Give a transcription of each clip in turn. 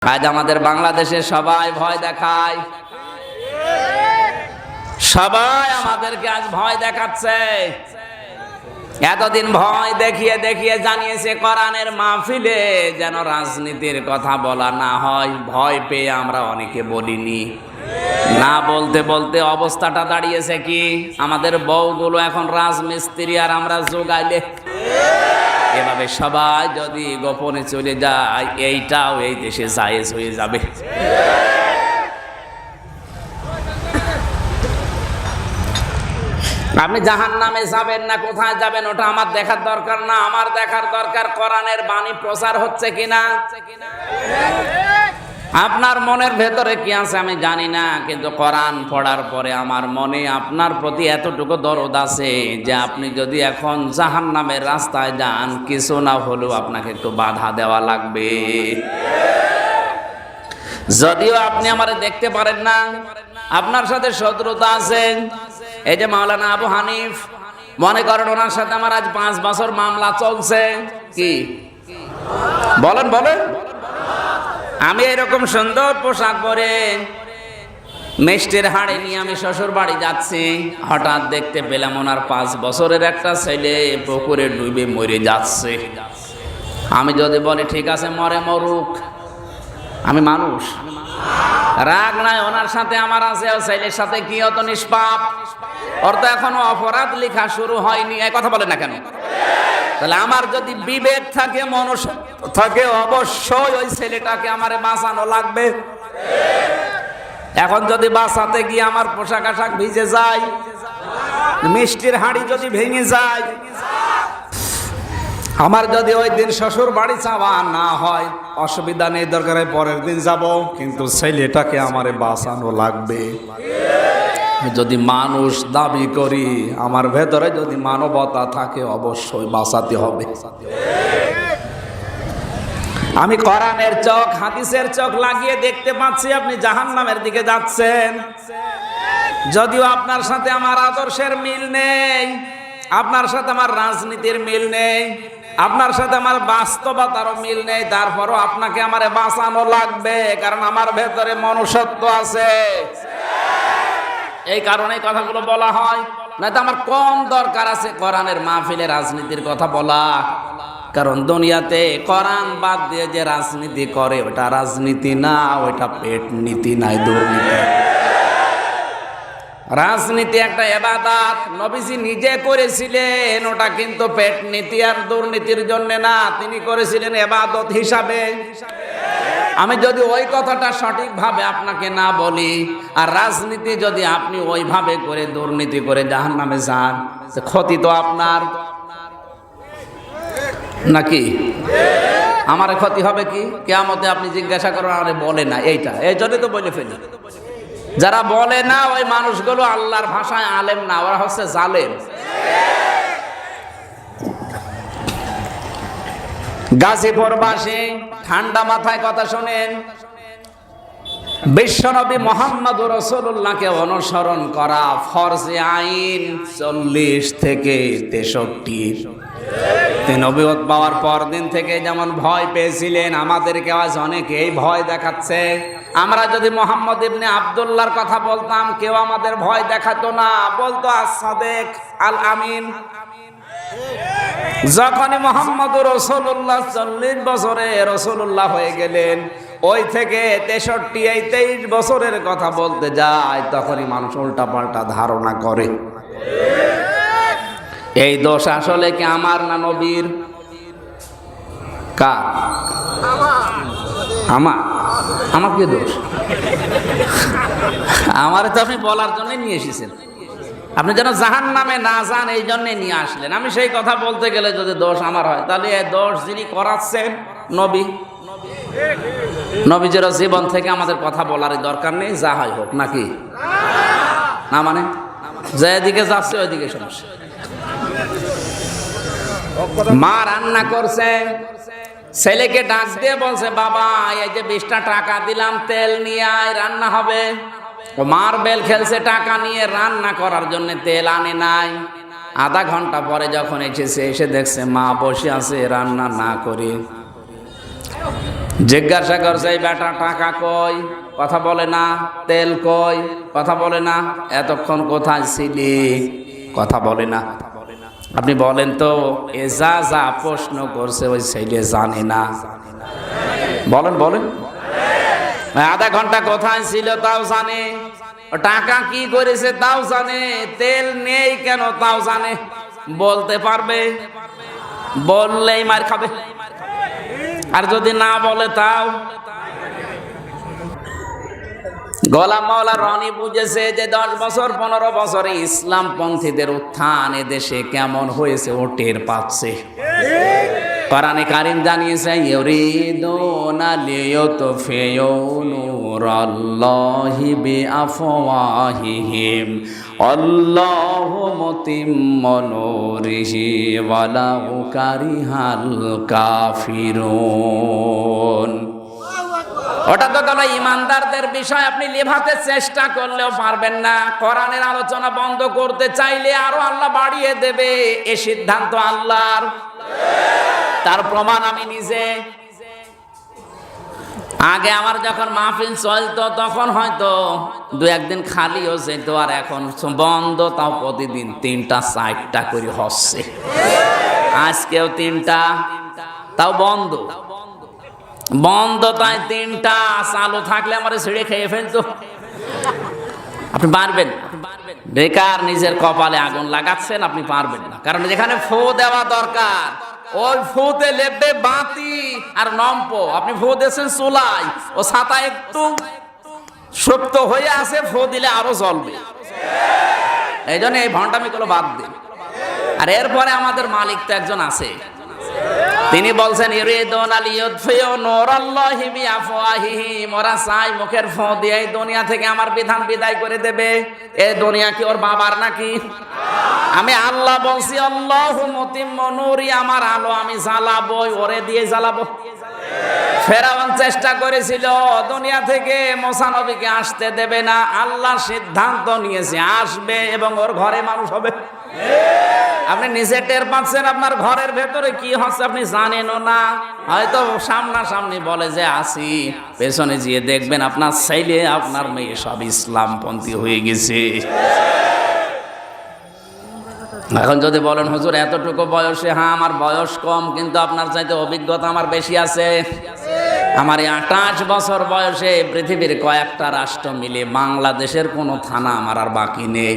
আজ আমাদের বাংলাদেশে সবাই ভয় দেখায়, সবাই আমাদেরকে আজ ভয় দেখাচ্ছে। এতদিন ভয় দেখিয়ে দেখিয়ে জানিয়েছে কোরআনের মাহফিলে যেন রাজনীতির কথা বলা না হয়। ভয় পেয়ে আমরা অনেকে বলিনি, না বলতে বলতে অবস্থাটা দাঁড়িয়েছে কি, আমাদের বউগুলো এখন রাজমিস্ত্রি আর আমরা যোগাইলে। এভাবে সবাই যদি গোপনে চলে যায়, এইটাও এই দেশে জায়েজ হয়ে যাবে। আপনি জাহান্নামে যাবেন না কোথায় যাবেন ওটা আমার দেখার দরকার না, আমার দেখার দরকার কোরআনের বাণী প্রচার হচ্ছে কিনা। আপনার মনের ভেতরে কি আছে আমি জানি না, কিন্তু কোরআন পড়ার পরে আমার মনে আপনার প্রতি এতটুকু দরদ আছে যে আপনি যদি এখন জাহান্নামের রাস্তায় যান, কিছু না হলেও আপনাকে একটু বাধা দেওয়া লাগবে। যদিও আপনি আমারে দেখতে পারেন না, আপনার সাথে শত্রুতা আছে। এই যে মাওলানা আবু হানিফ, মনে করেন ওনার সাথে আমার আজ 5 বছর মামলা চলছে। কি বলেন বলেন, আমি এরকম সুন্দর পোশাক পরে মিষ্টির হাড়ি নিয়ে আমি শ্বশুর বাড়ি যাচ্ছি, হঠাৎ দেখতে পেলাম ওনার 5 বছরের একটা ছেলে পুকুরে ডুবে মরে যাচ্ছে। আমি যদি বলি ঠিক আছে মরে মরুক, আমি মানুষ, রাগ নাই ওনার সাথে আমার আছে, ছেলের সাথে কি হতো নিষ্পাপ, ওর তো এখনো অপরাধ লেখা শুরু হয়নি। এই কথা বলে না কেন? তাহলে আমার যদি বিবেক থাকে, মনুষ্য থাকে, অবশ্যই ওই ছেলেটাকে আমারে বাঁচানো লাগবে। এখন যদি বাঁচাতে গিয়ে আমার পোশাক আশাক ভিজে যায়, মিষ্টির হাঁড়ি যদি ভেঙে যায়, আমার যদি ওই দিন শ্বশুর বাড়ি যাওয়া না হয়, অসুবিধা নেই, দরকারে পরের দিন যাব, কিন্তু ছেলেটাকে আমারে বাঁচানো লাগবে। যদি মানুষ দাবি করি, আমার ভেতরে যদি মানবতা থাকে, অবশ্যই বাঁচাতে হবে। আমি কোরআনের চোখ, হাদিসের চোখ লাগিয়ে দেখতে পাচ্ছি আপনি জাহান্নামের দিকে যাচ্ছেন। যদিও আপনার সাথে আমার আদর্শের মিল নেই, আপনার সাথে আমার রাজনীতির মিল নেই, আপনার সাথে আমার বাস্তবতারও মিল নেই, তারপরও আপনাকে আমারে বাঁচানো লাগবে, কারণ আমার ভেতরে মনুষ্যত্ব আছে। এই কারণে কথাগুলো বলা হয়, নয়তো আমার কম দরকার আছে কোরআনের মাহফিলে রাজনীতির কথা বলা। কারণ দুনিয়াতে কোরআন বাদ দিয়ে যে রাজনীতি করে, ওটা রাজনীতি না, ওটা পেট নীতি নাই, দুর্নীতি। রাজনীতি একটা ইবাদত, নবীজি নিজে করেছিলেন, ওটা কিন্তু পেট নীতি আর দুর্নীতির জন্য না, তিনি করেছিলেন ইবাদত হিসাবে। আমি যদি ওই কথাটা সঠিকভাবে আপনাকে না বলি, আর রাজনীতি যদি আপনি ওইভাবে করে দুর্নীতি করে জাহান্নামে যান, ক্ষতি তো আপনার নাকি? আমার ক্ষতি হবে কি? কিয়ামতে আপনি জিজ্ঞাসা করেন, আরে বলে না এইটা, এই জন্য তো বলে ফেলি। যারা বলে না ওই মানুষগুলো আল্লাহর ভাষায় আলেম না, ওরা হচ্ছে জালেম। গাজীপুরবাসী ঠান্ডা মাথায় কথা শোনেন, বিশ্বনবী মুহাম্মদুর রাসূলুল্লাহকে অনুসরণ করা ফরজে আইন 40 থেকে 63। তিনি নবুয়ত পাওয়ার পর দিন থেকে যেমন ভয় পেয়েছিলেন, আমাদেরকে আজ অনেকেই ভয় দেখাচ্ছে। আমরা যদি মুহাম্মদ ইবনে আব্দুল্লাহর কথা বলতাম, কেউ আমাদের ভয় দেখাতো না, বলতো আস-সাদিক আল আমিন। যখনই মুহাম্মদুর রাসূলুল্লাহ 40 বছরে রাসূলুল্লাহ হয়ে গেলেন, ওই থেকে 63 এই 23 বছরের কথা বলতে যায়, তখনই মানুষ উল্টা পাল্টা ধারণা করে। এই দোষ আসলে কি আমার না নবীর? কার? আমার কি দোষ? আমার তো আপনি বলার জন্য নিয়ে এসেছেন, আপনি যেন জাহান্নামে না যান এই জন্য নিয়ে আসলেন। আমি সেই কথা বলতে গেলে যদি দোষ আমার হয়, তাহলে এই দোষ যিনি করাচ্ছেন নবী, নবীজের জীবন থেকে আমাদের কথা বলার দরকার নেই, যা হয় হোক নাকি না, মানে যেদিকে যাচ্ছে ওইদিকে সমস্যা। মা রান্না করছে, ছেলেকে ডাক দিয়ে বলছে, বাবা এই যে 20টা টাকা দিলাম, তেল নিয়ে আয়, রান্না হবে। ও মার্বেল খেলছে টাকা নিয়ে, রান্না করার জন্য তেল আনে নাই। আধা ঘন্টা পরে যখন এসে দেখছে মা বসে আছে রান্না না করে, জিজ্ঞাসা করছে এই বেটা টাকা কই, কথা বলে না। তেল কই, কথা বলে না। এতক্ষণ কোথায় ছিলি, কথা বলে না। আপনি বলেন তো এ যা যা প্রশ্ন করছে ওই ছেলে জানে না? বলেন বলেন। আধা ঘন্টা কোথায় ছিল তাও জানে, টাকা কি করেছে তাও জানে, তেল নেই কেন তাও জানে। বলতে পারবে? বললেই মার খাবে। আর যদি না বলে তাও। গোলাম মাওলা রনি বুঝেছে যে 10 বছর 15 বছরে ইসলাম পন্থীদের উত্থান এ দেশে কেমন হয়েছে ও টের পাচ্ছে। কোরআনে কারীম জানিয়েছে ইউরিদুনা লিয়ুতফিউ নূরাল্লাহি বিআফওয়াহিহিম আল্লাহু মুতিম্মু নূরিহি ওয়ালাউ কারিহাল কাফিরুন। ওটা তো কোনো ইমানদারদের বিষয়, আপনি লেভাতে চেষ্টা করলেও পারবেন না। কোরআনের আলোচনা বন্ধ করতে চাইলে আরো আল্লাহ বাড়িয়ে দেবে, এই সিদ্ধান্ত আল্লাহর। তার প্রমাণ আমি নিজে। আগে আমার যখন মাহফিল চলতো তখন হয়তো 2-1 দিন খালিও যেত, আর এখন বন্ধ, তাও প্রতিদিন 3টা 4টা করে হচ্ছে। আজকেও 3টা, তাও বন্ধ। বন্ধ তাই 3টা, চালু থাকলে আমার ছিঁড়ে খেয়ে ফেলতো। আপনি পারবেন? বেকার নিজের কপালে আগুন লাগাচ্ছেন, আপনি পারবেন না। কারণ যেখানে ফু দেওয়া দরকার ওই ফুতে লেপবে বাতি আর নম্প। আপনি ফু দিয়েছেন চুলাই, ও ছাতা একটু সুপ্ত হয়ে আছে, ফু দিলে আরো জ্বলবে। এই জন্য এই ভণ্ডামিগুলো বাদ দিন। আর এরপরে আমাদের মালিক তো একজন আছে, তিনি বলছেন ইউরিদুনা লিয়ুতফিউ নূরাল্লাহি বিআফওয়াহিহিম, ওরা চায় মুখের ফু দিয়ে এই দুনিয়া থেকে আমার বিধান বিদায় করে দেবে। এই দুনিয়া কি ওর বাবার নাকি? আমি আল্লাহ বলছি আল্লাহু মুতিম্মু নূরি, আমার আলো আমি জ্বালাবই, ওরে দিয়ে জ্বালাবো। ফেরাউন চেষ্টা করেছিল দুনিয়া থেকে মুসা নবীকে আসতে দেবে না, আল্লাহ সিদ্ধান্ত নিয়েছে আসবে এবং ওর ঘরে মানুষ হবে। আপনি নিজে টের পাচ্ছেন আপনার ঘরের ভেতরে কি হচ্ছে, আপনি জানেনও না। হয়তো সামনাসামনি বলে যে আসি, পেছনে গিয়ে দেখবেন আপনার ছেলে আপনার মেয়ে সব ইসলামপন্থী হয়ে গেছে। এখন যদি বলেন হুজুর এতটুকু বয়সে, হ্যাঁ আমার বয়স কম, কিন্তু আপনার চাইতে অভিজ্ঞতা আমার বেশি আছে। আমার এই 28 বছর বয়সে পৃথিবীর কয়েকটা রাষ্ট্র মিলে বাংলাদেশের কোনো থানা আমার আর বাকি নেই।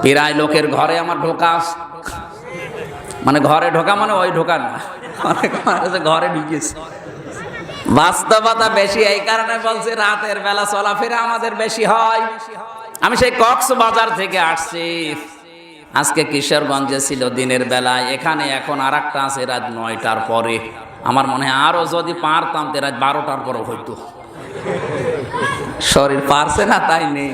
প্রায় লোকের ঘরে আমার ঢোকা, মানে ঘরে ঢোকা মানে ওই ঢোকা না, ঘরে ঢুকেছে। বাস্তবতা বেশি, এই কারণে বলছি রাতের বেলা চলাফেরা আমাদের বেশি হয়। আমি সেই কক্সবাজার থেকে আসছি, আজকে কিশোরগঞ্জে ছিল দিনের বেলায়, এখানে এখন আর একটা আছে রাত 9টার পরে। আমার মনে হয় আরো যদি পারতাম রাত 12টার পরে হইতো। শরীর পারছে না তাই নেই।